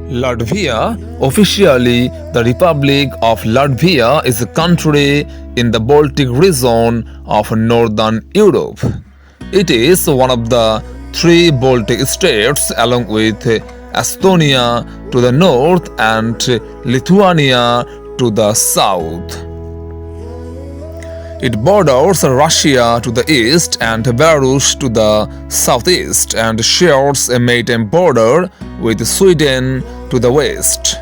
Latvia, officially the Republic of Latvia, is a country in the Baltic region of northern Europe. It is one of the three Baltic states along with Estonia to the north and Lithuania to the south. It borders Russia to the east and Belarus to the southeast and shares a maritime border with Sweden to the west.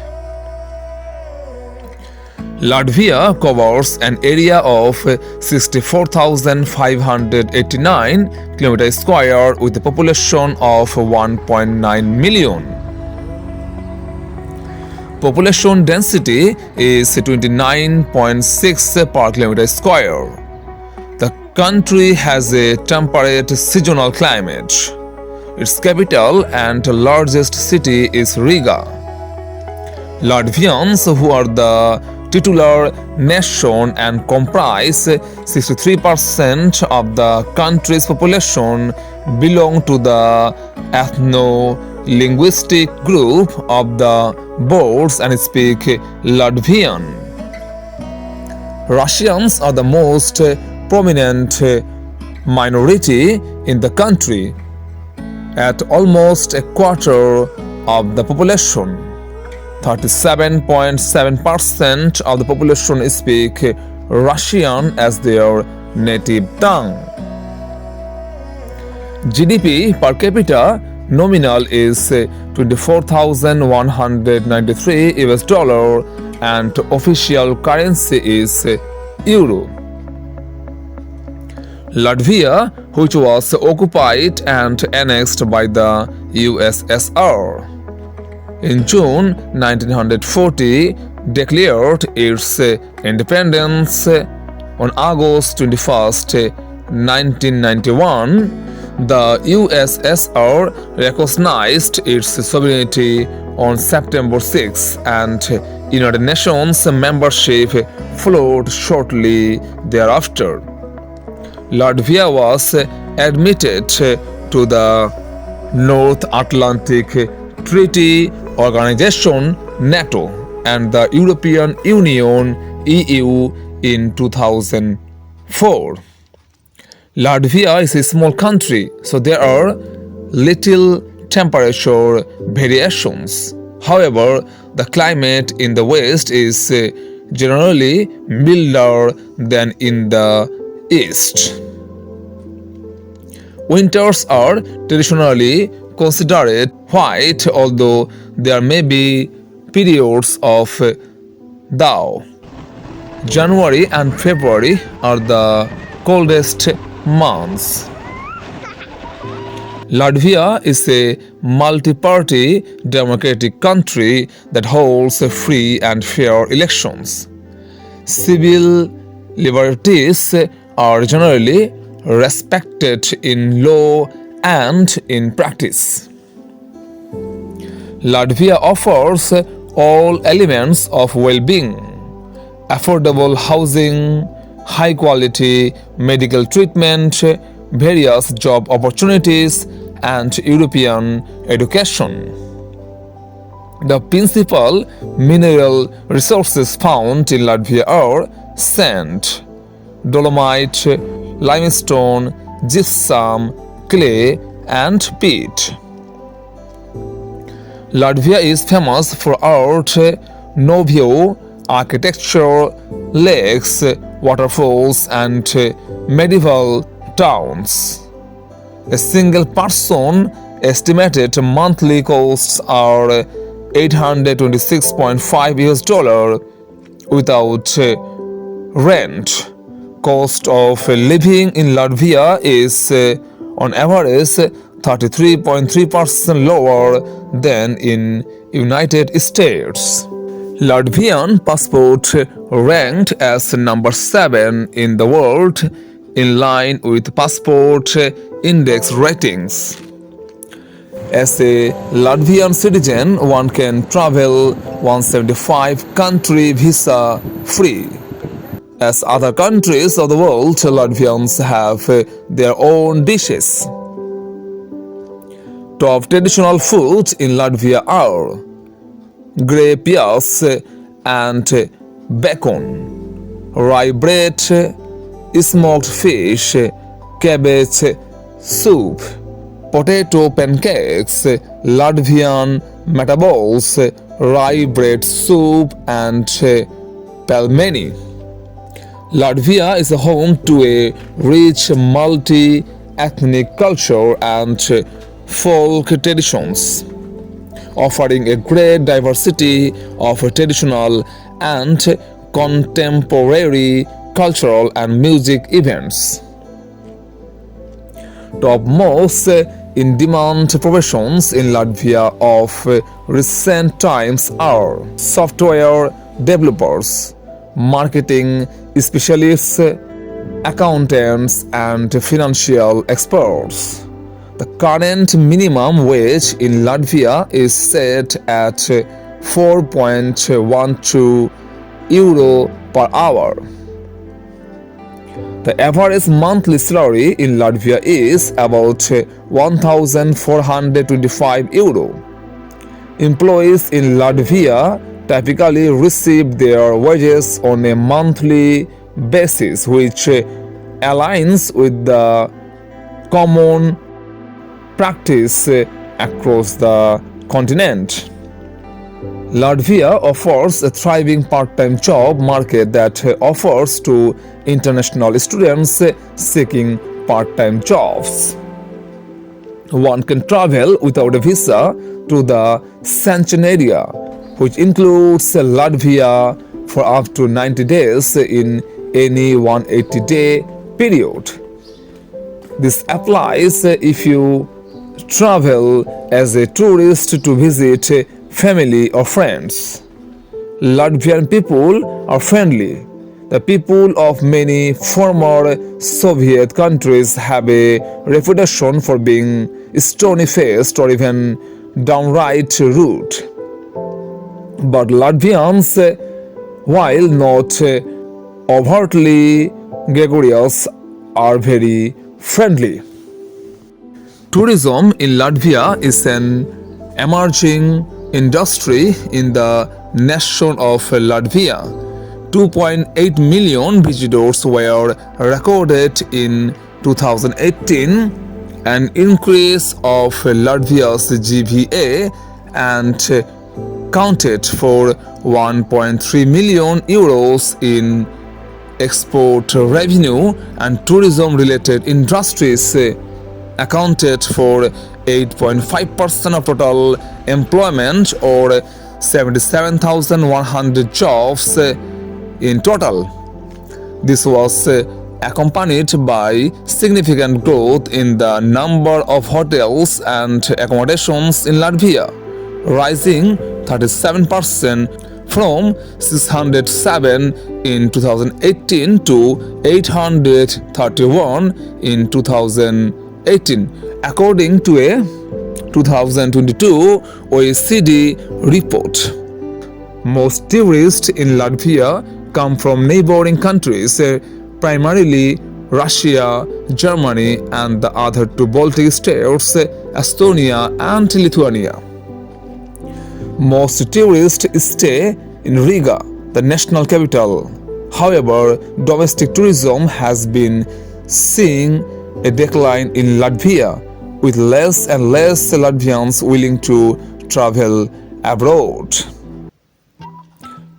Latvia covers an area of 64,589 km square with a population of 1.9 million. Population density is 29.6 per kilometer square. The country has a temperate seasonal climate. Its capital and largest city is Riga. Latvians, who are the titular nation and comprise 63% of the country's population, belong to the ethno-linguistic group of the Boers and speak Latvian. Russians are the most prominent minority in the country, at almost a quarter of the population. 37.7% of the population speak Russian as their native tongue. GDP per capita nominal is 24,193 US dollar and official currency is euro. Latvia, which was occupied and annexed by the USSR, in June 1940 declared its independence. On August 21, 1991, the USSR recognized its sovereignty on September 6 and United Nations membership followed shortly thereafter. Latvia was admitted to the North Atlantic Treaty Organization (NATO) and the European Union (EU) in 2004. Latvia is a small country, so there are little temperature variations. However, the climate in the west is generally milder than in the east. Winters are traditionally considered white, although there may be periods of thaw. January and February are the coldest months. Latvia is a multi-party democratic country that holds free and fair elections. Civil liberties are generally respected in law and in practice. Latvia offers all elements of well-being: affordable housing, high-quality medical treatment, various job opportunities, and European education. The principal mineral resources found in Latvia are sand, dolomite, limestone, gypsum, clay, and peat. Latvia is famous for art, novio, architecture, lakes, waterfalls, and medieval towns. A single person estimated monthly costs are 826.5 US dollar without rent. Cost of living in Latvia is on average 33.3% lower than in United States. Latvian passport ranked as number 7 in the world, in line with passport index ratings. As a Latvian citizen, one can travel 175 country visa free. As other countries of the world, Latvians have their own dishes. Top traditional foods in Latvia are grey peas and bacon, rye bread, smoked fish, cabbage soup, potato pancakes, Latvian meatballs, rye bread soup, and pelmeni. Latvia is home to a rich multi-ethnic culture and folk traditions, offering a great diversity of traditional and contemporary cultural and music events. Topmost in-demand professions in Latvia of recent times are software developers, marketing specialists, accountants, and financial experts. The current minimum wage in Latvia is set at 4.12 euro per hour. The average monthly salary in Latvia is about 1,425 euro. Employees in Latvia typically receive their wages on a monthly basis, which aligns with the common practice across the continent. Latvia offers a thriving part-time job market that offers to international students seeking part-time jobs. One can travel without a visa to the Sanchin area, which includes Latvia, for up to 90 days in any 180-day period. This applies if you travel as a tourist to visit family or friends. Latvian people are friendly. The people of many former Soviet countries have a reputation for being stony-faced or even downright rude. But Latvians, while not overtly gregarious, are very friendly. Tourism in Latvia is an emerging industry in the nation of Latvia. 2.8 million visitors were recorded in 2018, an increase of Latvia's GVA, and counted for 1.3 million euros in export revenue, and tourism-related industries accounted for 8.5% of total employment, or 77,100 jobs in total. This was accompanied by significant growth in the number of hotels and accommodations in Latvia, rising 37% from 607 in 2018 to 831 in 2018, according to a 2022 OECD report. Most tourists in Latvia come from neighboring countries, primarily Russia, Germany, and the other two Baltic states, Estonia and Lithuania. Most tourists stay in Riga, the national capital. However, domestic tourism has been seeing a decline in Latvia, with less and less Latvians willing to travel abroad.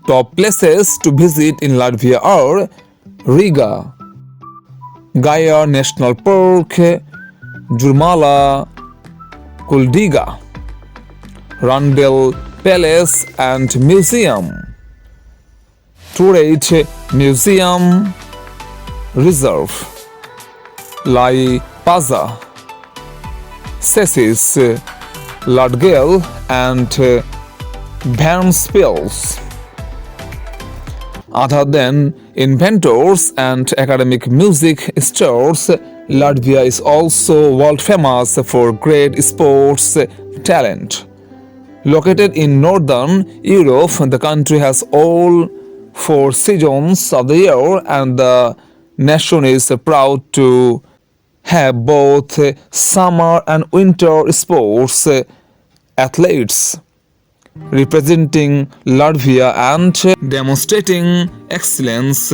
Top places to visit in Latvia are Riga, Gaia National Park, Jurmala, Kuldiga, Rundle Palace and Museum, Tureit Museum Reserve, Lai Paza, Cesis, Ladgel and Ventspils. Other than inventors and academic music stores, Latvia is also world famous for great sports talent. Located in northern Europe, the country has all four seasons of the year, and the nation is proud to have both summer and winter sports athletes. representing Latvia and demonstrating excellence.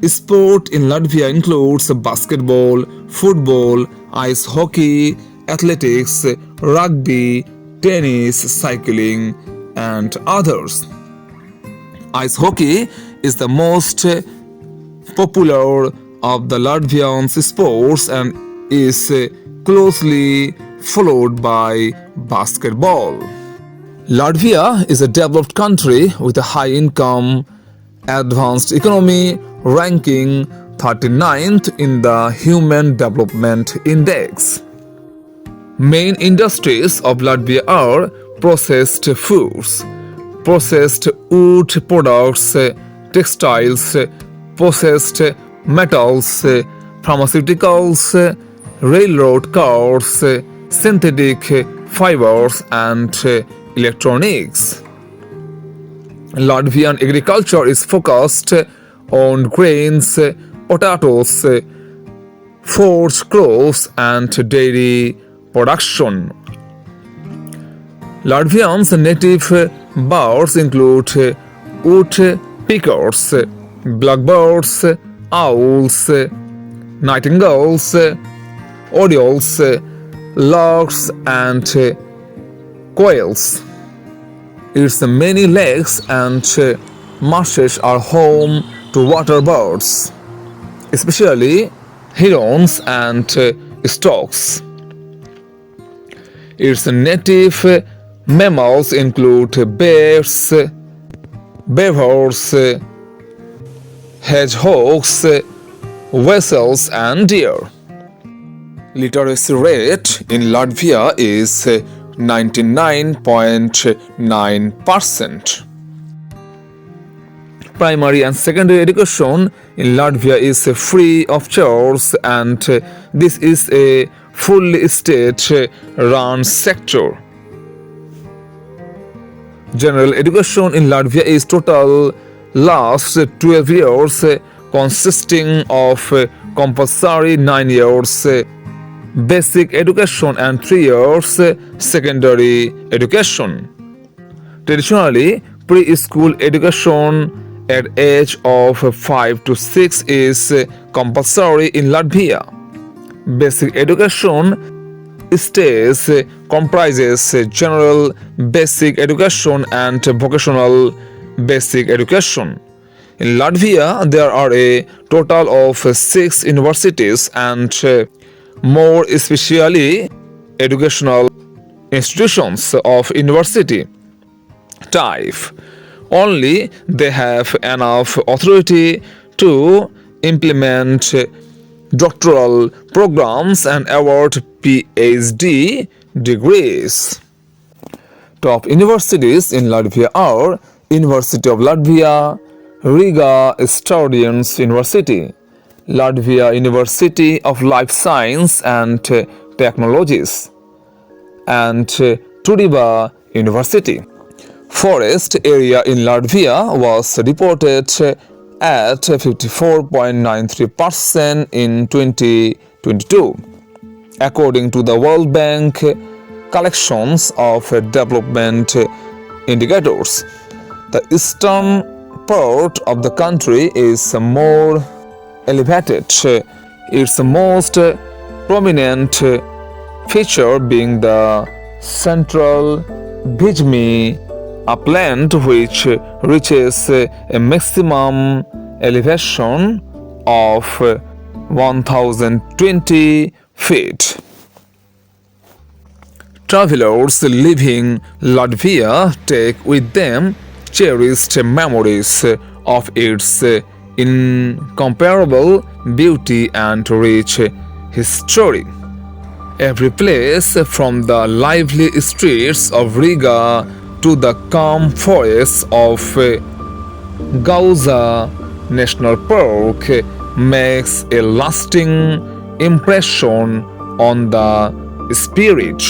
Sport in Latvia includes basketball, football, ice hockey, athletics, rugby, tennis, cycling, and others. Ice hockey is the most popular of the Latvian sports and is closely followed by basketball. Latvia is a developed country with a high income, advanced economy, ranking 39th in the Human Development Index. Main industries of Latvia are processed foods, processed wood products, textiles, processed metals, pharmaceuticals, railroad cars, synthetic fibers, and electronics. Latvian agriculture is focused on grains, potatoes, forage crops, and dairy production. Latvians' native birds include woodpeckers, blackbirds, owls, nightingales, orioles, larks, and quails. Its many lakes and marshes are home to water birds, especially herons and storks. Its native mammals include bears, beavers, hedgehogs, weasels, and deer. Literacy rate in Latvia is 99.9%. Primary and secondary education in Latvia is free of charge, and this is a fully state-run sector. General education in Latvia is total lasts 12 years, consisting of compulsory 9 years basic education and 3 years secondary education. Traditionally, preschool education at age of 5 to 6 is compulsory in Latvia. Basic education stage comprises general basic education and vocational basic education. In Latvia, there are a total of 6 universities and more especially educational institutions of university type. Only they have enough authority to implement doctoral programs and award PhD degrees. Top universities in Latvia are University of Latvia, Riga Students University, Latvia University of Life Science and Technologies, and Tudiba University. Forest area in Latvia was reported at 54.93% in 2022, according to the World Bank collections of development indicators. The eastern part of the country is more elevated, its most prominent feature being the central Bijmi upland, which reaches a maximum elevation of 1020 feet. Travelers leaving Latvia take with them cherished memories of its incomparable beauty and rich history. Every place from the lively streets of Riga to the calm forests of Gauza National Park makes a lasting impression on the spirit.